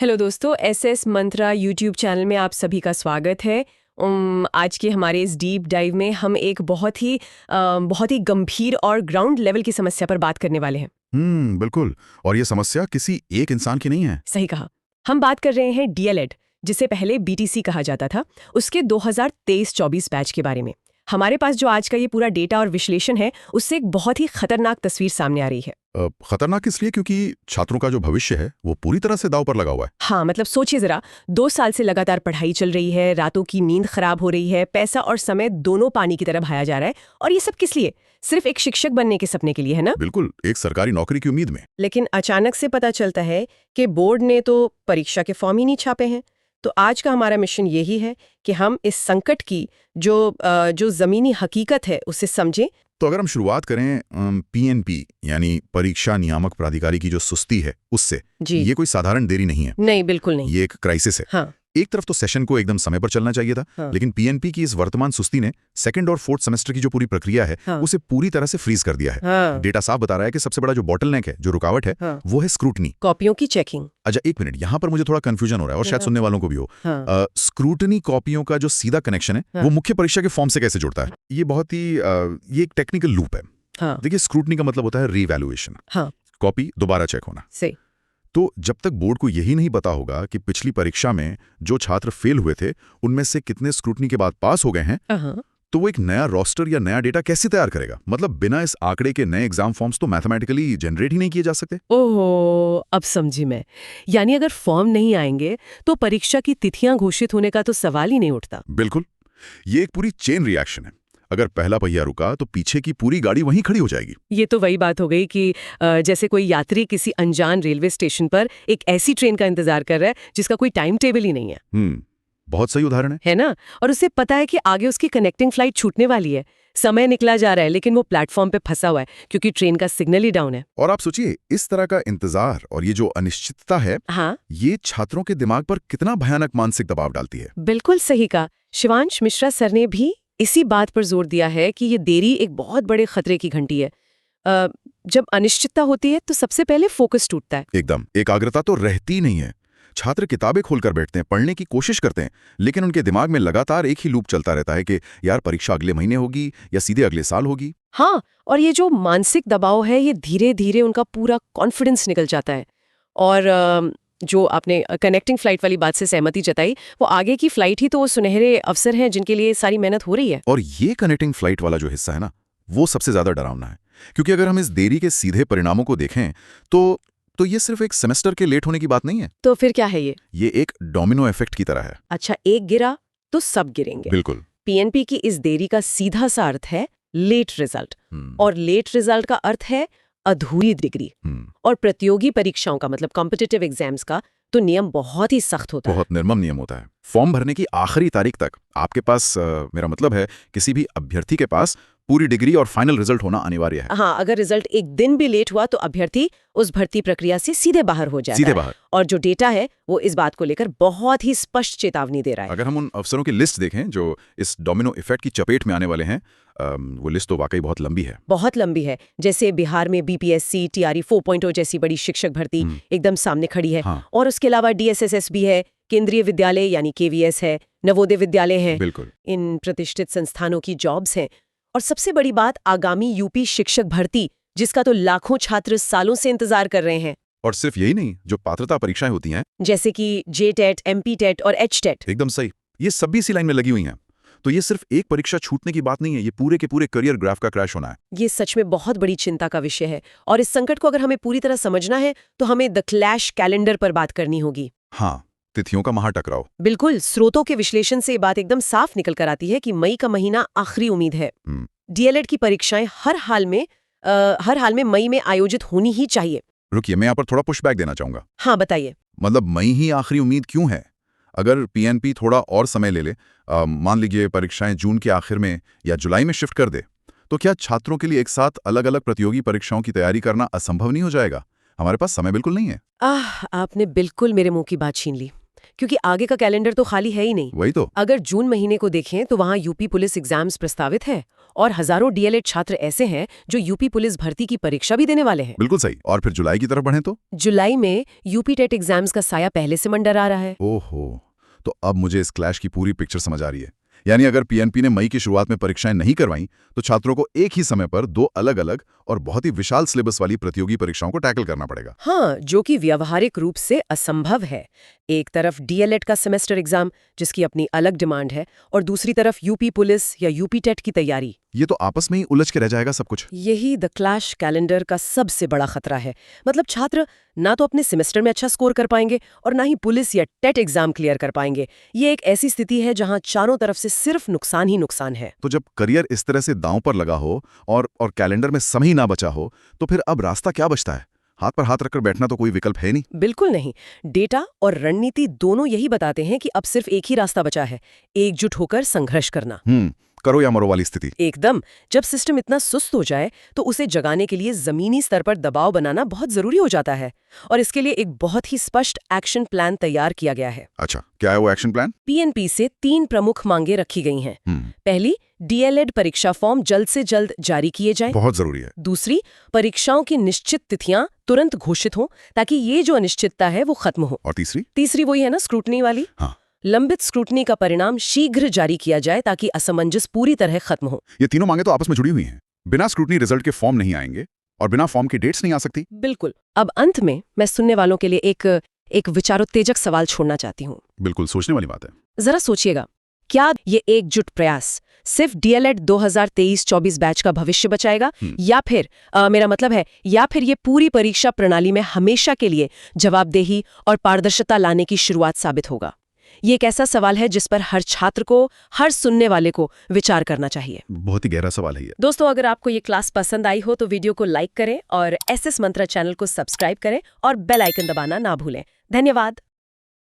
Hello दोस्तों, SS मंत्रा YouTube channel में आप सभी का स्वागत है। आज के हमारे इस डीप डाइव में हम एक बहुत ही गंभीर और ग्राउंड लेवल की समस्या पर बात करने वाले हैं। बिल्कुल। और ये समस्या किसी एक इंसान की नहीं है। सही कहा। हम बात कर रहे हैं डीएलएड, जिसे पहले बीटीसी कहा जाता था, उसके 2023-24 बैच के बारे में। हमारे पास जो आज का ये पूरा डेटा और विश्लेषण है, उससे एक बहुत ही खतरनाक तस्वीर सामने आ रही है। खतरनाक इसलिए क्योंकि छात्रों का जो भविष्य है वो पूरी तरह से दांव पर लगा हुआ है। हाँ, मतलब सोचिए जरा, 2 साल से लगातार पढ़ाई चल रही है, रातों की नींद खराब हो रही है, पैसा और समय दोनों पानी की तरह बहाया जा रहा है, और ये सब किस लिए? सिर्फ एक शिक्षक बनने के सपने के लिए, है ना? बिल्कुल, एक सरकारी नौकरी की उम्मीद में। लेकिन अचानक से पता चलता है कि बोर्ड ने तो परीक्षा के फॉर्म ही नहीं छापे हैं। तो आज का हमारा मिशन यही है कि हम इस संकट की जो जमीनी हकीकत है उसे समझें। तो अगर हम शुरुआत करें पीएनपी यानी परीक्षा नियामक प्राधिकारी की जो सुस्ती है उससे, जी। ये कोई साधारण देरी नहीं है। नहीं, बिल्कुल नहीं। ये एक क्राइसिस है। हाँ। एक तरफ तो सेशन को एकदम समय पर चलना चाहिए था, हाँ। लेकिन पीएनपी की इस वर्तमान सुस्ती ने सेकंड और फोर्थ सेमेस्टर की जो पूरी प्रक्रिया है, हाँ। उसे पूरी तरह से फ्रीज कर दिया है। हाँ। डेटा साफ बता रहा है कि सबसे बड़ा जो बॉटलनेक है, जो रुकावट है, हाँ। वो है स्क्रूटनी, कॉपियों की चेकिंग। अच्छा एक मिनट, यहाँ पर मुझे थोड़ा कंफ्यूजन हो रहा है और शायद सुनने वालों को भी हो। हाँ। स्क्रूटनी कॉपियों का जो सीधा कनेक्शन है, वो मुख्य परीक्षा के फॉर्म से कैसे जुड़ता है? ये बहुत ही ये एक टेक्निकल लूप है। हाँ। देखिए, स्क्रूटनी का मतलब होता है रीवैल्यूएशन। हाँ। कॉपी दोबारा चेक होना। सही। तो जब तक बोर्ड को यही नहीं पता होगा कि पिछली परीक्षा में जो छात्र फेल हुए थे उनमें से कितने स्क्रूटनी के बाद पास हो गए हैं, तो वो एक नया रोस्टर या नया डेटा कैसे तैयार करेगा? मतलब बिना इस आंकड़े के नए एग्जाम फॉर्म्स तो मैथमेटिकली जनरेट ही नहीं किए जा सकते। ओहो, अब समझी मैं। यानी अगर फॉर्म नहीं आएंगे तो परीक्षा की तिथियां घोषित होने का तो सवाल ही नहीं उठता। बिल्कुल, ये एक पूरी चेन रिएक्शन है। अगर पहला पहिया रुका तो पीछे की पूरी गाड़ी वहीं खड़ी हो जाएगी। ये तो वही बात हो गई कि जैसे कोई यात्री किसी अनजान रेलवे स्टेशन पर एक ऐसी ट्रेन का इंतजार कर रहा है जिसका कोई टाइम टेबल ही नहीं है। बहुत सही उदाहरण है ना? और उसे पता है कि आगे उसकी कनेक्टिंग फ्लाइट छूटने वाली है, समय निकला जा रहा है, लेकिन वो प्लेटफॉर्म पे फंसा हुआ है क्योंकि ट्रेन का सिग्नल ही डाउन है। और आप सोचिए, इस तरह का इंतजार और ये जो अनिश्चितता है, हाँ, ये छात्रों के दिमाग पर कितना भयानक मानसिक दबाव डालती है। बिल्कुल सही कहा। शिवांश मिश्रा सर ने भी इसी बात पर जोर दिया है कि ये देरी एक बहुत बड़े खतरे की घंटी है। जब अनिश्चितता होती है तो सबसे पहले फोकस टूटता है। एकदम, एकाग्रता तो रहती नहीं है। छात्र किताबें खोलकर बैठते हैं, पढ़ने की कोशिश करते हैं, लेकिन उनके दिमाग में लगातार एक ही लूप चलता रहता है कि यार परीक्षा अगले महीने होगी या सीधे अगले साल होगी। हाँ, और ये जो मानसिक दबाव है, ये धीरे धीरे उनका पूरा कॉन्फिडेंस निकल जाता है। और जो आपने कनेक्टिंग फ्लाइट वाली बात से सहमति जताई, वो आगे की फ्लाइट ही तो वो सुनहरे अवसर हैं जिनके लिए सारी मेहनत हो रही है। और ये कनेक्टिंग फ्लाइट वाला जो हिस्सा है ना, वो सबसे ज्यादा डरावना है, क्योंकि अगर हम इस देरी के सीधे परिणामों को देखें तो ये सिर्फ एक सेमेस्टर के लेट होने की बात नहीं है। तो फिर क्या है ये? ये एक डोमिनो इफेक्ट की तरह है। अच्छा, एक गिरा तो सब गिरेंगे। बिल्कुल। पीएनपी की इस देरी का सीधा सा अर्थ है लेट रिजल्ट, और लेट रिजल्ट का अर्थ है अधूरी डिग्री। और प्रतियोगी परीक्षाओं का मतलब कॉम्पिटिटिव एग्जाम्स का तो नियम बहुत ही सख्त होता है। बहुत निर्मम नियम होता है। फॉर्म भरने की आखिरी तारीख तक आपके पास मेरा मतलब है किसी भी अभ्यर्थी के पास पूरी डिग्री और फाइनल रिजल्ट होना अनिवार्य है। हाँ, अगर रिजल्ट एक दिन भी लेट हुआ तो अभ्यर्थी उस भर्ती प्रक्रिया से सीधे बाहर हो जाता है। सीधे बाहर। और जो डेटा है वो इस बात को लेकर बहुत ही स्पष्ट चेतावनी दे रहा है। अगर हम उन अफसरों की लिस्ट देखें जो इस डोमिनो इफेक्ट की चपेट में आने वाले हैं, वो लिस्ट तो वाकई बहुत लंबी है। बहुत लंबी है। जैसे बिहार में बीपीएससी, टीआरई 4.0 जैसी बड़ी शिक्षक भर्ती एकदम सामने खड़ी है। हाँ। और उसके अलावा डीएसएसएस भी है, केंद्रीय विद्यालय यानी केवीएस है, नवोदय विद्यालय है। बिल्कुल। इन प्रतिष्ठित संस्थानों की जॉब्स हैं। और सबसे बड़ी बात, आगामी यूपी शिक्षक भर्ती, जिसका तो लाखों छात्र सालों से इंतजार कर रहे हैं। और सिर्फ यही नहीं, जो पात्रता परीक्षाएं होती हैं जैसे कि जेटेट, एमपीटेट और एचटेट। एकदम सही, ये सब भी इसी लाइन में लगी हुई हैं। तो ये सिर्फ एक परीक्षा छूटने की बात नहीं है, ये पूरे के पूरे करियर ग्राफ का क्रैश होना है। ये सच में बहुत बड़ी चिंता का विषय है, और इस संकट को अगर हमें पूरी तरह समझना है तो हमें द क्लैश कैलेंडर पर बात करनी होगी। हाँ, तिथियों का महाटकराव। बिल्कुल, स्रोतों के विश्लेषण से ये बात एकदम साफ निकल कर आती है कि मई का महीना आखिरी उम्मीद है। डीएलएड की परीक्षाएं हर हाल में मई में आयोजित होनी ही चाहिए। रुकिए, मैं यहाँ पर थोड़ा पुशबैक देना चाहूंगा। हाँ, बताइए। मतलब मई ही आखिरी उम्मीद क्यों है? अगर पीएनपी थोड़ा और समय ले ले, मान लीजिए परीक्षाएं जून के आखिर में या जुलाई में शिफ्ट कर दे, तो क्या छात्रों के लिए एक साथ अलग अलग प्रतियोगी परीक्षाओं की तैयारी करना असंभव नहीं हो जाएगा? हमारे पास समय बिल्कुल नहीं है। आपने बिल्कुल मेरे मुंह की बात छीन ली, क्योंकि आगे का कैलेंडर तो खाली है ही नहीं। वही तो। अगर जून महीने को देखें तो वहाँ यूपी पुलिस एग्जाम्स प्रस्तावित है और हजारों डीएलएड छात्र ऐसे हैं जो यूपी पुलिस भर्ती की परीक्षा भी देने वाले हैं। बिल्कुल सही। और फिर जुलाई की तरफ बढ़े तो? जुलाई में यूपी टेट एग्जाम्स का साया पहले से मंडरा रहा है। ओहो, तो अब मुझे इस क्लैश की पूरी पिक्चर समझ आ रही है। यानी अगर पीएनपी ने मई की शुरुआत में परीक्षाएं नहीं करवाईं, तो छात्रों को एक ही समय पर 2 अलग-अलग और बहुत ही विशाल सिलेबस वाली प्रतियोगी परीक्षाओं को टैकल करना पड़ेगा। हाँ, जो कि व्यावहारिक रूप से असंभव है। एक तरफ डीएलएड का सेमेस्टर एग्जाम जिसकी अपनी अलग डिमांड है और दूसरी तरफ यूपी पुलिस या यूपी टेट की तैयारी। ये तो आपस में ही उलझ के रह जाएगा सब कुछ। यही द क्लैश कैलेंडर का सबसे बड़ा खतरा है। मतलब छात्र ना तो अपने सेमेस्टर में अच्छा स्कोर कर पाएंगे और ना ही पुलिस या टेट एग्जाम क्लियर कर पाएंगे। ये एक ऐसी स्थिति है जहां चारों तरफ से सिर्फ नुकसान ही नुकसान है। तो जब करियर इस तरह से दांव पर लगा हो और कैलेंडर में समय ही ना बचा हो, तो फिर अब रास्ता क्या बचता है? हाथ पर हाथ रखकर बैठना तो कोई विकल्प है नहीं। बिल्कुल नहीं। डेटा और रणनीति दोनों यही बताते हैं कि अब सिर्फ एक ही रास्ता बचा है, एकजुट होकर संघर्ष करना। करो या मरो वाली स्थिति। एकदम। जब सिस्टम इतना सुस्त हो जाए तो उसे जगाने के लिए जमीनी स्तर पर दबाव बनाना बहुत जरूरी हो जाता है और इसके लिए एक बहुत ही स्पष्ट एक्शन प्लान तैयार किया गया है। अच्छा, क्या है वो एक्शन प्लान? पीएनपी से 3 प्रमुख मांगे रखी गई हैं। पहली, डीएलएड परीक्षा फॉर्म जल्द से जल्द जारी किए जाएं। बहुत जरूरी है। दूसरी, परीक्षाओं की निश्चित तिथियां तुरंत घोषित हों ताकि ये जो अनिश्चितता है वो खत्म हो। और तीसरी वही है ना, स्क्रूटनी वाली। हाँ। लंबित स्क्रूटनी का परिणाम शीघ्र जारी किया जाए ताकि असमंजस पूरी तरह खत्म हो। ये तीनों मांगे तो आपस में जुड़ी हुई हैं। बिना स्क्रूटनी रिजल्ट के फॉर्म नहीं आएंगे और बिना फॉर्म की डेट्स नहीं आ सकती। बिल्कुल। अब अंत में मैं सुनने वालों के लिए एक विचारोत्तेजक सवाल छोड़ना चाहती हूँ। बिल्कुल सोचने वाली बात है। जरा सोचिएगा, क्या ये एकजुट प्रयास सिर्फ डीएलएड 2023-24 बैच का भविष्य बचाएगा या फिर मेरा मतलब है या फिर ये पूरी परीक्षा प्रणाली में हमेशा के लिए जवाबदेही और पारदर्शिता लाने की शुरुआत साबित होगा? ये एक ऐसा सवाल है जिस पर हर छात्र को, हर सुनने वाले को विचार करना चाहिए। बहुत ही गहरा सवाल है ये। दोस्तों, अगर आपको ये क्लास पसंद आई हो तो वीडियो को लाइक करें और एसएस मंत्रा चैनल को सब्सक्राइब करें और बेल आइकन दबाना ना भूलें। धन्यवाद।